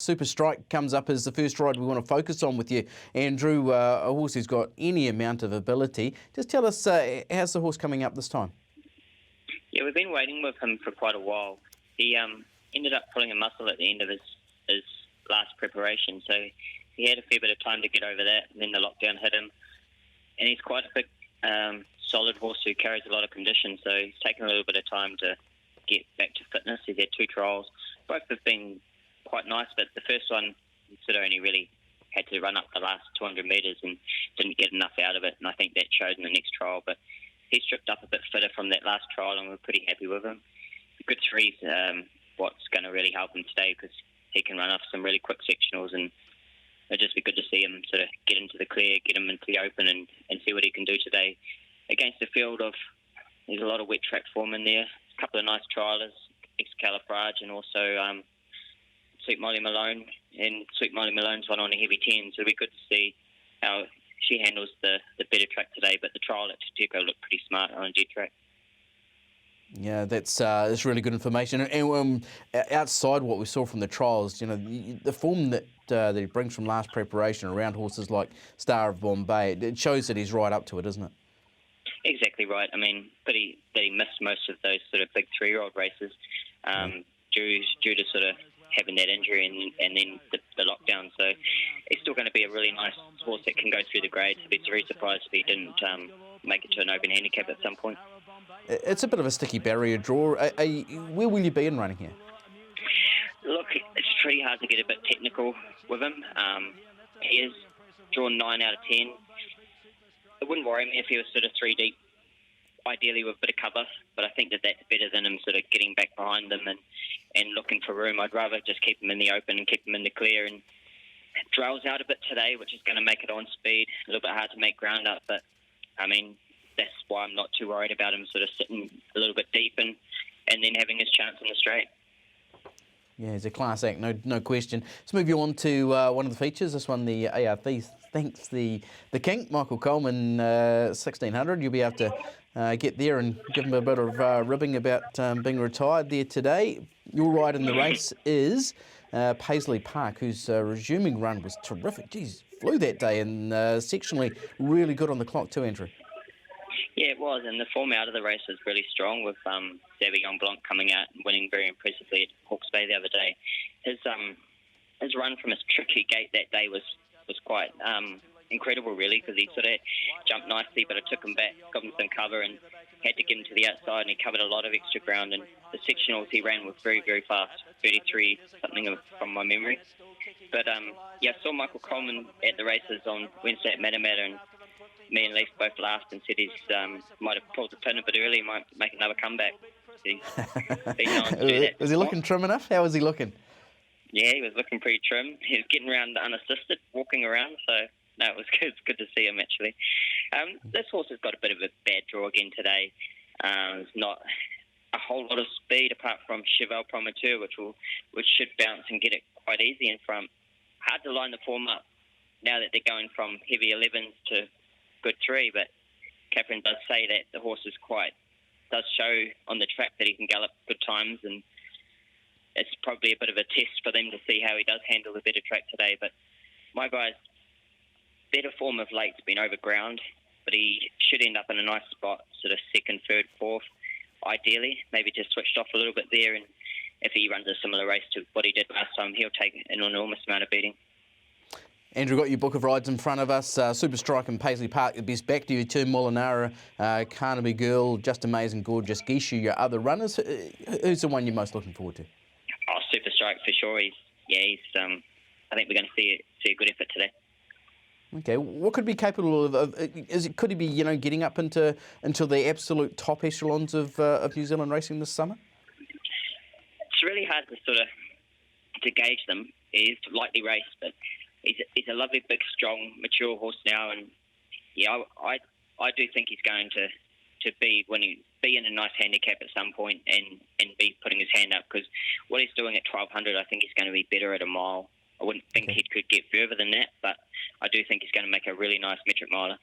Super Strike comes up as the first ride we want to focus on with you, Andrew. A horse who's got any amount of ability. Just tell us, how's the horse coming up this time? Yeah, we've been waiting with him for quite a while. He ended up pulling a muscle at the end of his last preparation, so he had a fair bit of time to get over that, and then the lockdown hit him. And he's quite a big, solid horse who carries a lot of condition, so he's taken a little bit of time to get back to fitness. He's had 2 trials. Both have been quite nice, but the first one he sort of only really had to run up the last 200 metres and didn't get enough out of it, and I think that showed in the next trial. But he stripped up a bit fitter from that last trial, and we're pretty happy with him. The good three's what's going to really help him today, because he can run off some really quick sectionals, and it'd just be good to see him sort of get into the clear, get him into the open, and see what he can do today against a field of, there's a lot of wet track form in there, a couple of nice trialers, Calder, and also Sweet Molly Malone, and Sweet Molly Malone's one on a heavy 10, so it'd be good to see how she handles the better track today. But the trial at Te looked pretty smart on a dead track. Yeah, that's really good information. And outside what we saw from the trials, you know, the form that he brings from last preparation around horses like Star of Bombay, it shows that he's right up to it, isn't it? Exactly right. I mean, but he missed most of those sort of big 3-year-old races due to sort of having that injury and then the lockdown. So he's still going to be a really nice horse that can go through the grades. I'd be very surprised if he didn't make it to an open handicap at some point. It's a bit of a sticky barrier draw. Where will you be in running here? Look, it's pretty hard to get a bit technical with him. He is drawn 9 out of 10. It wouldn't worry me if he was sort of 3 deep, ideally with a bit of cover, but I think that's better than him sort of getting back behind them and looking for room. I'd rather just keep him in the open and keep him in the clear, and drails out a bit today, which is going to make it on speed. A little bit hard to make ground up, but I mean, that's why I'm not too worried about him sort of sitting a little bit deep and then having his chance in the straight. Yeah, he's a class act, no question. Let's move you on to one of the features. This one, the ART thanks the King, Michael Coleman, 1600. You'll be able to get there and give him a bit of ribbing about being retired there today. Your ride in the race is Paisley Park, whose resuming run was terrific. Geez, flew that day, and sectionally really good on the clock too, Andrew. Yeah, it was, and the form out of the race was really strong with Xavier Blanc coming out and winning very impressively at Hawke's Bay the other day. His run from his tricky gate that day was quite incredible, really, because he sort of jumped nicely, but it took him back, got him some cover, and had to get him to the outside, and he covered a lot of extra ground, and the sectionals he ran were very, very fast, 33 something from my memory. But I saw Michael Coleman at the races on Wednesday at Matamata, and me and Leif both laughed and said he's might have pulled the pin a bit early, might make another comeback. He's been known to do that. Was he looking trim enough? How was he looking? Yeah, he was looking pretty trim. He was getting around unassisted, walking around, so no, it was good. It's good to see him, actually. This horse has got a bit of a bad draw again today. There's not a whole lot of speed apart from Cheval Promoteur, which should bounce and get it quite easy in front. Hard to line the form up now that they're going from heavy 11s to good 3, but Catherine does say that the horse does show on the track that he can gallop good times, and it's probably a bit of a test for them to see how he does handle the better track today. But my guy's better form of late's been over ground, but he should end up in a nice spot, sort of 2nd, 3rd, 4th, ideally. Maybe just switched off a little bit there, and if he runs a similar race to what he did last time, he'll take an enormous amount of beating. Andrew, got your book of rides in front of us. Super Strike and Paisley Park, the best back to you too. Molinara, Carnaby Girl, Just Amazing Gorgeous, Gishu, your other runners. Who's the one you're most looking forward to? Oh, Super Strike for sure. He's I think we're going to see a good effort today. Okay, what could be capable of? Could he be, getting up into the absolute top echelons of New Zealand racing this summer? It's really hard to gauge them. He's lightly raced, but he's a lovely, big, strong, mature horse now, and yeah, I do think he's going to be in a nice handicap at some point and be putting his hand up, because what he's doing at 1200, I think he's going to be better at a mile. I wouldn't think he could get further than that, but I do think he's going to make a really nice metric miler.